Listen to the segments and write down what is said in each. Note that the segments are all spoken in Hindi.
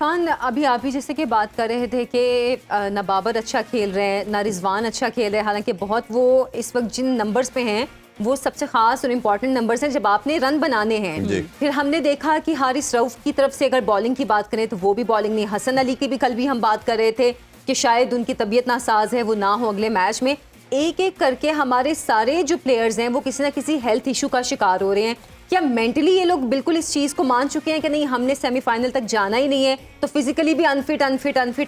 इरफान, अभी आप ही जैसे कि बात कर रहे थे कि ना बाबर अच्छा खेल रहे हैं ना रिजवान अच्छा खेल रहे हैं, हालांकि बहुत वो इस वक्त जिन नंबर्स पे हैं वो सबसे खास और इम्पॉर्टेंट नंबर्स हैं जब आपने रन बनाने हैं। फिर हमने देखा कि हारिस रऊफ की तरफ से अगर बॉलिंग की बात करें तो वो भी बॉलिंग नहीं, हसन अली की भी कल भी हम बात कर रहे थे कि शायद उनकी तबीयत नासाज है, वो ना हो अगले मैच में। एक एक करके हमारे सारे जो प्लेयर्स हैं वो किसी ना किसी हेल्थ इशू का शिकार हो रहे हैं। क्या मेंटली ये लोग बिल्कुल इस चीज़ को मान चुके हैं कि नहीं हमने सेमीफाइनल तक जाना ही नहीं है, तो फिजिकली भी अनफिट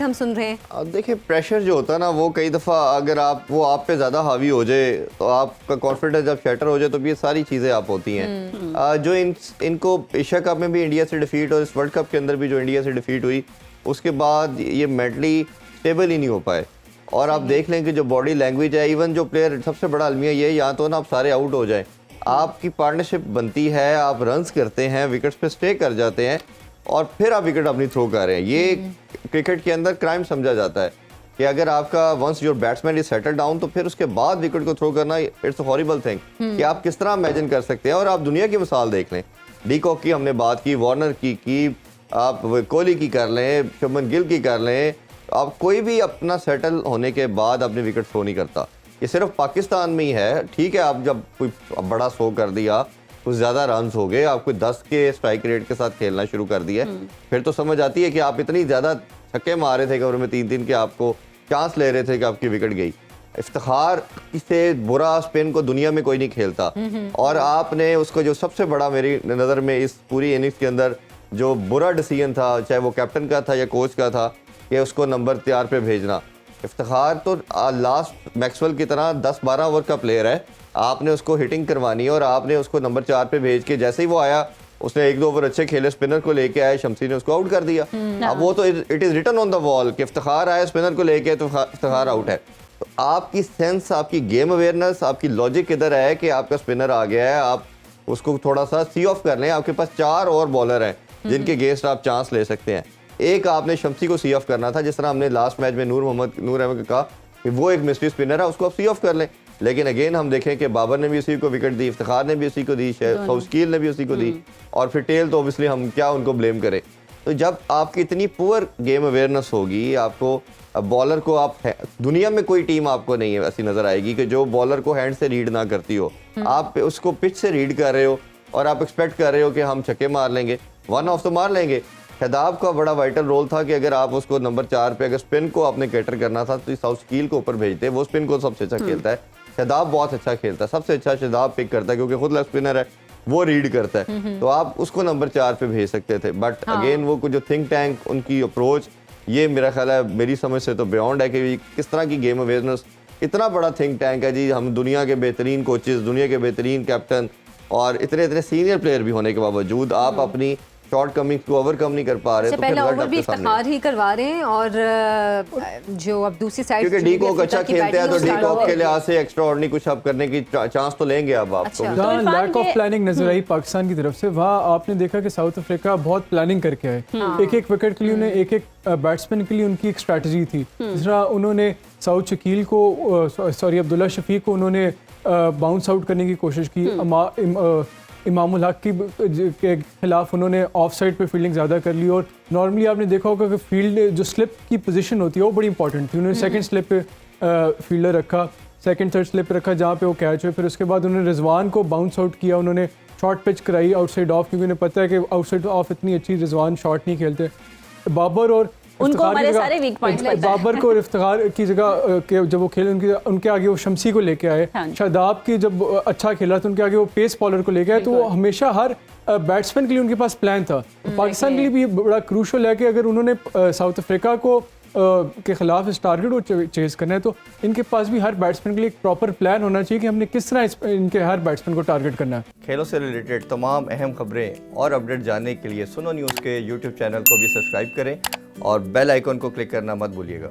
हम सुन रहे हैं? अब देखिए, प्रेशर जो होता है ना वो कई दफ़ा अगर आप पे ज़्यादा हावी हो जाए तो आपका कॉन्फिडेंस जब शैटर हो जाए तो ये सारी चीज़ें आप होती हैं। जो इनको एशिया कप में भी इंडिया से डिफीट और इस वर्ल्ड कप के अंदर भी जो इंडिया से डिफीट हुई उसके बाद ये मेंटली स्टेबल ही नहीं हो पाए। और आप देख लें कि जो बॉडी लैंग्वेज है, इवन जो प्लेयर, सबसे बड़ा अलमिया ये या तो ना आप सारे आउट हो जाएं, आपकी पार्टनरशिप बनती है, आप रन्स करते हैं, विकेट्स पे स्टे कर जाते हैं और फिर आप विकेट अपनी थ्रो कर रहे हैं। ये क्रिकेट के अंदर क्राइम समझा जाता है कि अगर आपका once your batsman is settle down तो फिर उसके बाद विकेट को थ्रो करना इट्स अ हॉरिबल थिंग कि आप किस तरह इमेजिन कर सकते हैं। और आप दुनिया की मिसाल देख लें, डी कॉक की हमने बात की, वार्नर की आप कोहली की कर लें, शुभमन गिल की कर लें, आप कोई भी अपना सेटल होने के बाद अपने विकेट थ्रो नहीं करता। ये सिर्फ पाकिस्तान में ही है। ठीक है, आप जब कोई बड़ा स्ट्रोक कर दिया, कुछ ज़्यादा रन्स हो गए, आप कोई 10 के स्ट्राइक रेट के साथ खेलना शुरू कर दिया, फिर तो समझ आती है कि आप इतनी ज़्यादा छक्के मार रहे थे कवर में 3-3 के, आपको चांस ले रहे थे कि आपकी विकेट गई। इफ्तिखार से बुरा स्पिन को दुनिया में कोई नहीं खेलता और आपने उसको, जो सबसे बड़ा मेरी नज़र में इस पूरी इनिंग्स के अंदर जो बुरा डिसीजन था, चाहे वो कैप्टन का था या कोच का था, कि उसको नंबर 4 पे भेजना। इफ्तिखार तो लास्ट मैक्सवेल की तरह 10-12 ओवर का प्लेयर है, आपने उसको हिटिंग करवानी है और आपने उसको नंबर 4 पे भेज के जैसे ही वो आया उसने 1-2 ओवर अच्छे खेले, स्पिनर को लेके आए, शमसी ने उसको आउट कर दिया। अब वो तो it is written on the wall कि इफ्तिखार आया, स्पिनर को लेके, तो इफ्तिखार आउट है। तो आपकी सेंस, आपकी गेम अवेयरनेस, आपकी लॉजिक किधर है कि आपका स्पिनर आ गया है, आप उसको थोड़ा सा सी ऑफ कर लें। आपके पास 4 और बॉलर हैं जिनके अगेंस्ट आप चांस ले सकते हैं। एक आपने शमसी को सी ऑफ करना था, जिस तरह हमने लास्ट मैच में नूर अहमद कहा कि वो एक मिस्ट्री स्पिनर है, उसको आप सी ऑफ कर लें। लेकिन अगेन हम देखें कि बाबर ने भी उसी को विकेट दी, इफ्तिखार ने भी उसी को दी, फौजकील ने भी उसी को दी, और फिर टेल तो ऑब्वियसली हम क्या उनको ब्लेम करें। तो जब आपकी इतनी पुअर गेम अवेयरनेस होगी, आपको बॉलर को, आप दुनिया में कोई टीम आपको नहीं ऐसी नजर आएगी कि जो बॉलर को हैंड से रीड ना करती हो। आप उसको पिच से रीड कर रहे हो और आप एक्सपेक्ट कर रहे हो कि हम छक्के मार लेंगे, वन ऑफ तो मार लेंगे। शादाब का बड़ा वाइटल रोल था कि अगर आप उसको नंबर 4 पे अगर स्पिन को आपने कैटर करना था तो साउथकील को ऊपर भेजते, वो स्पिन को सबसे अच्छा खेलता है। शादाब बहुत अच्छा खेलता है, सबसे अच्छा शादाब पिक करता है क्योंकि खुद लेग स्पिनर है, वो रीड करता है, तो आप उसको नंबर 4 पे भेज सकते थे। बट अगेन वो जो थिंक टैंक, उनकी अप्रोच, ये मेरा ख्याल है मेरी समझ से तो बियॉन्ड है कि किस तरह की गेम अवेयरनेस। इतना बड़ा थिंक टैंक है जी, हम दुनिया के बेहतरीन कोचेस, दुनिया के बेहतरीन कैप्टन और इतने सीनियर प्लेयर भी होने के बावजूद आप अपनी शॉर्ट कमिंग को ओवरकम नहीं कर पा रहे। तो पहला ओवर भी इफ्तिखार ही करवा रहे हैं और जो अब दूसरी साइड, क्योंकि डी कॉक अच्छा खेलते हैं तो डी कॉक के लिहाज से एक्स्ट्रा ऑर्डिनरी कुछ आप करने की चांस तो लेंगे। अब आपको जहाँ लैक ऑफ प्लानिंग नजर आई पाकिस्तान की तरफ से, वहाँ आपने देखा कि साउथ अफ्रीका बहुत प्लानिंग करके आए। एक एक विकेट के लिए उन्हें, एक एक बैट्समैन के लिए उनकी एक स्ट्रैटेजी थी। जिस तरह उन्होंने साउथ शकील को, सॉरी अब्दुल्ला शफीक को उन्होंने बाउंस आउट करने की कोशिश की, इमामुल हक के खिलाफ उन्होंने ऑफ साइड पे फील्डिंग ज़्यादा कर ली। और नॉर्मली आपने देखा होगा कि फील्ड जो स्लिप की पोजीशन होती है वो बड़ी इंपॉर्टेंट थी। उन्होंने सेकंड स्लिप पे फील्डर रखा, सेकंड थर्ड स्लिप रखा जहाँ पे वो कैच हुए। फिर उसके बाद उन्होंने रिजवान को बाउंस आउट किया, उन्होंने शॉर्ट पिच कराई आउटसाइड ऑफ, क्योंकि उन्हें पता है कि आउटसाइड ऑफ इतनी अच्छी रिजवान शॉट नहीं खेलते। बाबर और उनको हमारे सारे वीक पॉइंट लगता है। बाबर को इफ्तिखार की जगह जब वो खेले उनके आगे वो शमसी को लेके आए। शादाब की जब अच्छा खेला तो उनके आगे वो पेस बॉलर को लेके आए। तो वो हमेशा हर बैट्समैन के लिए उनके पास प्लान था। पाकिस्तान के लिए भी बड़ा क्रूशल है कि अगर उन्होंने साउथ अफ्रीका को के खिलाफ इस टारगेट को चेज करना है तो इनके पास भी हर बैट्समैन के लिए एक प्रॉपर प्लान होना चाहिए कि हमने किस तरह इनके हर बैट्समैन को टारगेट करना है। खेलों से रिलेटेड तमाम अहम खबरें और अपडेट जानने के लिए सुनो न्यूज़ के यूट्यूब चैनल को भी सब्सक्राइब करें और बेल आइकन को क्लिक करना मत भूलिएगा।